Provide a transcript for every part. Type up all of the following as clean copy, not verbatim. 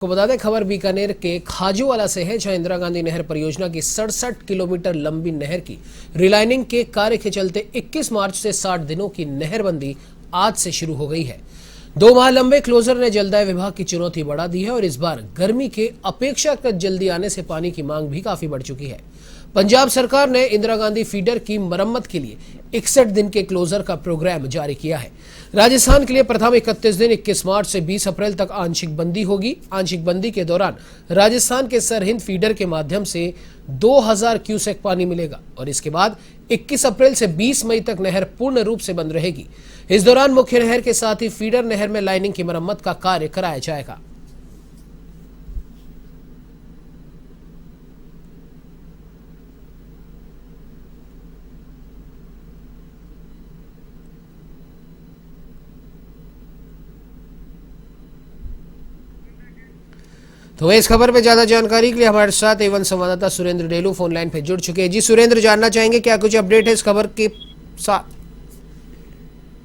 को बता दें, खबर बीकानेर के खाजूवाला से है, जहां इंदिरा गांधी नहर परियोजना की 67 किलोमीटर लंबी नहर की रिलाइनिंग के कार्य के चलते 21 मार्च से 60 दिनों की नहरबंदी आज से शुरू हो गई है। 2 माह लंबे क्लोजर ने जलदाय विभाग की चुनौती बढ़ा दी है और इस बार गर्मी के अपेक्षाकृत जल्दी आने से पानी की मांग भी काफी बढ़ चुकी है। पंजाब सरकार ने इंदिरा गांधी फीडर की मरम्मत के लिए 61 दिन के क्लोजर का प्रोग्राम जारी किया है। राजस्थान के लिए प्रथम 31 दिन 21 मार्च से 20 अप्रैल तक आंशिक बंदी होगी। आंशिक बंदी के दौरान राजस्थान के सरहिंद फीडर के माध्यम से 2000 क्यूसेक पानी मिलेगा और इसके बाद 21 अप्रैल से 20 मई तक नहर पूर्ण रूप से बंद रहेगी। इस दौरान मुख्य नहर के साथ ही फीडर नहर में लाइनिंग की मरम्मत का कार्य कराया जाएगा। तो इस खबर पे ज्यादा जानकारी के लिए हमारे साथ A1 संवाददाता सुरेंद्र डेलू फोन लाइन पे जुड़ चुके हैं। जी सुरेंद्र, जानना चाहेंगे क्या कुछ अपडेट है इस खबर के साथ?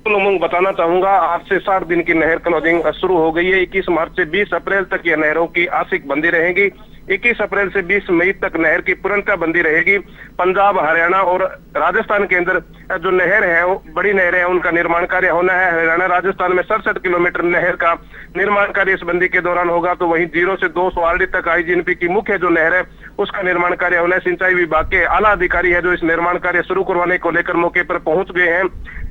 उमंग बताना चाहूंगा, आज से 60 दिन की नहर क्लोजिंग शुरू हो गई है। 21 मार्च से 20 अप्रैल तक यह नहरों की आंशिक बंदी रहेगी। 21 अप्रैल से 20 मई तक नहर की पूर्णतः बंदी रहेगी। पंजाब, हरियाणा और राजस्थान के अंदर जो नहर है, बड़ी नहरें हैं, उनका निर्माण कार्य होना है। हरियाणा, राजस्थान में 67 किलोमीटर नहर का निर्माण कार्य इस बंदी के दौरान होगा। तो वहीं 0 से 200 आरडी तक IGNP की मुख्य जो नहर है उसका निर्माण कार्य होना है। सिंचाई विभाग के आला अधिकारी है जो इस निर्माण कार्य शुरू करवाने को लेकर मौके पर पहुंच गए हैं।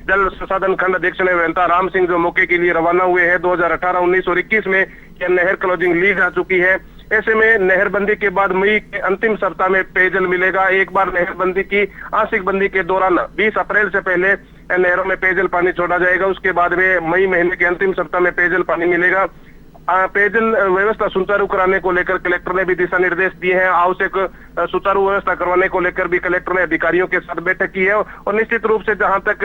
जल संसाधन खंड अध्यक्ष ने वैंता राम सिंह जो मौके के लिए रवाना हुए हैं। 2018, 19 और 21 में यह नहर क्लोजिंग ली जा चुकी है। ऐसे में नहरबंदी के बाद मई के अंतिम सप्ताह में पेयजल मिलेगा। एक बार नहरबंदी की आंशिक बंदी के दौरान 20 अप्रैल से पहले नहरों में पेयजल पानी छोड़ा जाएगा। उसके बाद में मई महीने के अंतिम सप्ताह में पेयजल पानी मिलेगा। पेयजल व्यवस्था सुचारू कराने को लेकर कलेक्टर ने भी दिशा निर्देश दिए हैं। आवश्यक सुचारू व्यवस्था करवाने को लेकर भी कलेक्टर ने अधिकारियों के साथ बैठक की है और निश्चित रूप से जहां तक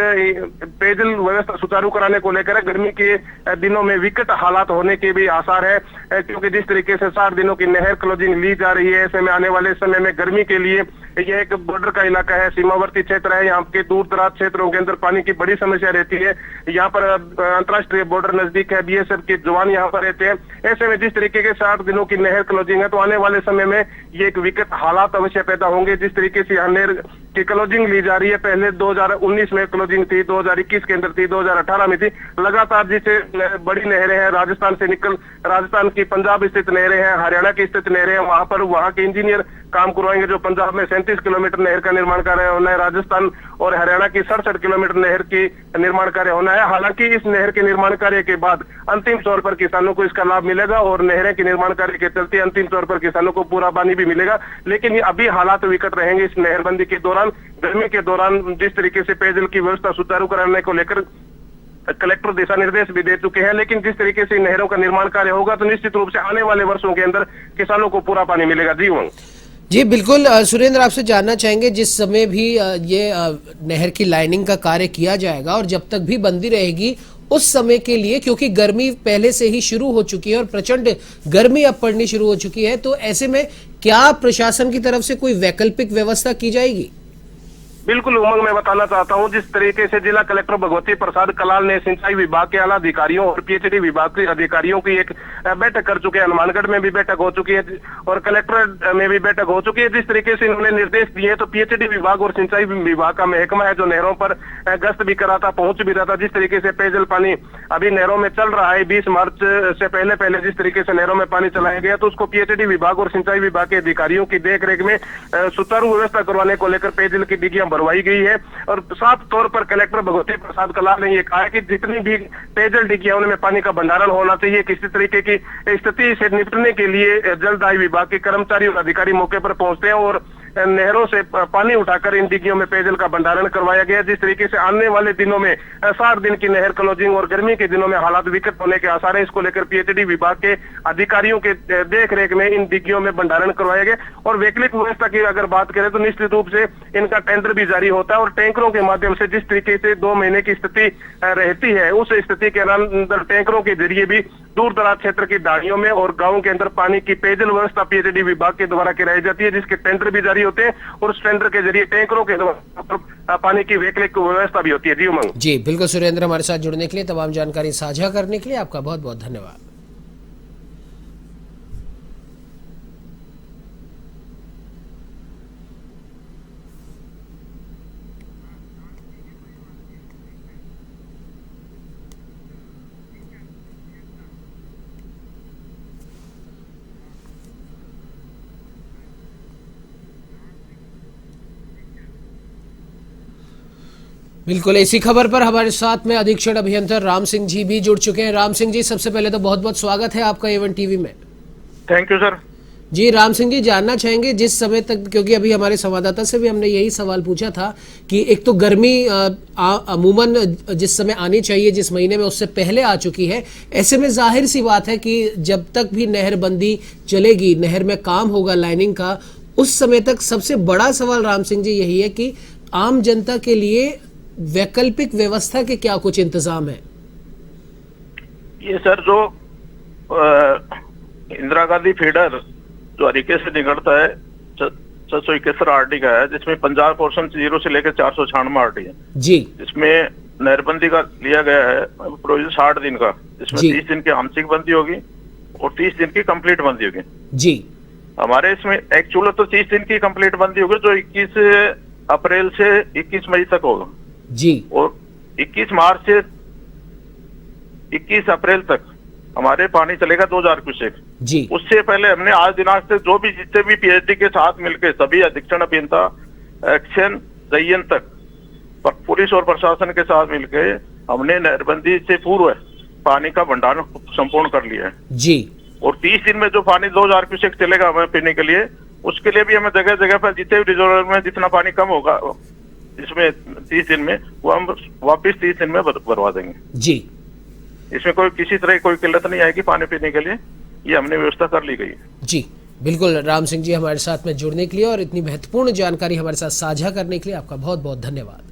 पेयजल व्यवस्था सुचारू कराने को लेकर गर्मी के दिनों में विकट हालात होने के भी आसार है, क्योंकि जिस तरीके से 60 दिनों की नहर क्लोजिंग ली जा रही है, ऐसे में आने वाले समय में गर्मी के लिए यह एक बॉर्डर का इलाका है, सीमावर्ती क्षेत्र है। यहाँ के दूर दराज क्षेत्रों के अंदर पानी की बड़ी समस्या रहती है। यहाँ पर अंतर्राष्ट्रीय बॉर्डर नजदीक है, BSF के जवान यहाँ पर रहते हैं। ऐसे में जिस तरीके के 60 दिनों की नहर क्लोजिंग है, तो आने वाले समय में ये एक विकट हालात अवश्य पैदा होंगे। जिस तरीके से यहाँ नहर की क्लोजिंग ली जा रही है, पहले 2019 में क्लोजिंग थी, 2021 के अंदर थी, 2018 में थी। लगातार जिसे बड़ी नहरें हैं, राजस्थान से निकल राजस्थान की पंजाब स्थित नहरें हैं, हरियाणा की स्थित नहरें हैं, वहां पर वहां के इंजीनियर काम करवाएंगे। जो पंजाब में 37 किलोमीटर नहर का निर्माण कार्य होना है, राजस्थान और हरियाणा की 67 किलोमीटर नहर की निर्माण कार्य होना है। हालांकि इस नहर के निर्माण कार्य के बाद अंतिम तौर पर किसानों को इसका लाभ मिलेगा और नहरें के निर्माण कार्य के चलते अंतिम तौर पर किसानों को पूरा पानी भी मिलेगा। लेकिन ये अभी हालात विकट रहेंगे इस नहरबंदी के दौरान। गर्मी के दौरान जिस तरीके से पेयजल की व्यवस्था सुचारू कराने को लेकर कलेक्टर दिशा निर्देश भी दे चुके हैं, लेकिन जिस तरीके से नहरों का निर्माण कार्य होगा तो निश्चित रूप से आने वाले वर्षों के अंदर किसानों को पूरा पानी मिलेगा। जी बिल्कुल सुरेंद्र, आपसे जानना चाहेंगे, जिस समय भी ये नहर की लाइनिंग का कार्य किया जाएगा और जब तक भी बंदी रहेगी उस समय के लिए, क्योंकि गर्मी पहले से ही शुरू हो चुकी है और प्रचंड गर्मी अब पड़नी शुरू हो चुकी है, तो ऐसे में क्या प्रशासन की तरफ से कोई वैकल्पिक व्यवस्था की जाएगी? बिल्कुल उमंग, मैं बताना चाहता हूं, जिस तरीके से जिला कलेक्टर भगवती प्रसाद कलाल ने सिंचाई विभाग के आला अधिकारियों और PhD विभाग के अधिकारियों की एक बैठक कर चुके हैं। हनुमानगढ़ में भी बैठक हो चुकी है और कलेक्टर में भी बैठक हो चुकी है। जिस तरीके से इन्होंने निर्देश दिए तो PhD विभाग और सिंचाई विभाग का महकमा है जो नहरों पर गश्त भी कराता, पहुंच भी रहा था। जिस तरीके से पेयजल पानी अभी नहरों में चल रहा है, 20 मार्च से पहले जिस तरीके से नहरों में पानी चलाया गया, तो उसको PhD विभाग और सिंचाई विभाग के अधिकारियों की देखरेख में सुचारू व्यवस्था करवाने को लेकर पेयजल की डिग्गियां भरवाई गई है। और साफ तौर पर कलेक्टर भगवती प्रसाद कलाल ने यह कहा है कि जितनी भी पेयजल डिग्गियां उनमें पानी का भंडारण होना चाहिए। किसी तरीके की स्थिति से निपटने के लिए जलदाय विभाग के कर्मचारी और अधिकारी मौके पर पहुंचते हैं और नहरों से पानी उठाकर इन डिग्गियों में पेयजल का भंडारण करवाया गया। जिस तरीके से आने वाले दिनों में 60 दिन की नहर क्लोजिंग और गर्मी के दिनों में हालात विकट होने के आसार है, इसको लेकर PhD विभाग के अधिकारियों के देखरेख में इन डिग्गियों में भंडारण करवाया गया। और वैकल्पिक व्यवस्था की अगर बात करें तो निश्चित रूप से इनका टेंडर भी जारी होता है और टैंकरों के माध्यम से जिस तरीके से 2 महीने की स्थिति रहती है, उस स्थिति के अंदर टैंकरों के जरिए भी दूर दराज क्षेत्र की दाड़ियों में और गाँव के अंदर पानी की पेयजल व्यवस्था PhD विभाग के द्वारा कराई जाती है, जिसके टेंडर भी जारी होते हैं और उस टेंडर के जरिए टैंकरों के द्वारा पानी की वैकल्पिक व्यवस्था भी होती है। जी उमंग। जी बिल्कुल सुरेंद्र, हमारे साथ जुड़ने के लिए, तमाम जानकारी साझा करने के लिए आपका बहुत बहुत धन्यवाद। बिल्कुल, इसी खबर पर हमारे साथ में अधीक्षण अभियंता राम सिंह जी भी जुड़ चुके हैं। राम सिंह जी, सबसे पहले तो बहुत बहुत स्वागत है आपका A1 टीवी में। Thank you sir. जी राम सिंह जी, जानना चाहेंगे जिस समय तक, क्योंकि अभी हमारे संवाददाता से भी हमने यही सवाल पूछा था कि एक तो गर्मी अमूमन जिस समय आनी चाहिए, जिस महीने में, उससे पहले आ चुकी है। ऐसे में जाहिर सी बात है कि जब तक भी नहरबंदी चलेगी, नहर में काम होगा लाइनिंग का, उस समय तक सबसे बड़ा सवाल राम सिंह जी यही है कि आम जनता के लिए वैकल्पिक व्यवस्था के क्या कुछ इंतजाम है? ये सर जो इंदिरा गांधी फीडर जो हरीके से निकलता है 671 आरडी का है, जिसमें 50 पोर्शन 0 से लेकर 496 आरडी है जी। इसमें नहरबंदी का लिया गया है प्रोविजन 60 दिन का, जिसमें 30 दिन की आंशिक बंदी होगी और 30 दिन की कंप्लीट बंदी होगी जी। हमारे इसमें एक्चुअल तो 30 दिन की कंप्लीट बंदी होगी, जो 21 अप्रैल से 21 मई तक होगा जी। और 21 मार्च से 21 अप्रैल तक हमारे पानी चलेगा 2000 क्यूसेक जी। उससे पहले हमने आज दिनांक से जो भी जितने भी पीएचडी के साथ मिलकर सभी अधीक्षण अभियंता एक्शन जयन तक पुलिस और प्रशासन के साथ मिलकर हमने नहरबंदी से पूर्व पानी का भंडारण संपूर्ण कर लिया है जी। और 30 दिन में जो पानी 2000 क्यूसेक चलेगा हमें पीने के लिए, उसके लिए भी हमें जगह जगह पर जितने भी रिजर्वर में जितना पानी कम होगा इसमें 30 दिन में, वो हम वापिस 30 दिन में भरवा देंगे जी। इसमें कोई किसी तरह कोई किल्लत नहीं आएगी पानी पीने के लिए, ये हमने व्यवस्था कर ली गई है। जी बिल्कुल, राम सिंह जी हमारे साथ में जुड़ने के लिए और इतनी महत्वपूर्ण जानकारी हमारे साथ साझा करने के लिए आपका बहुत बहुत धन्यवाद।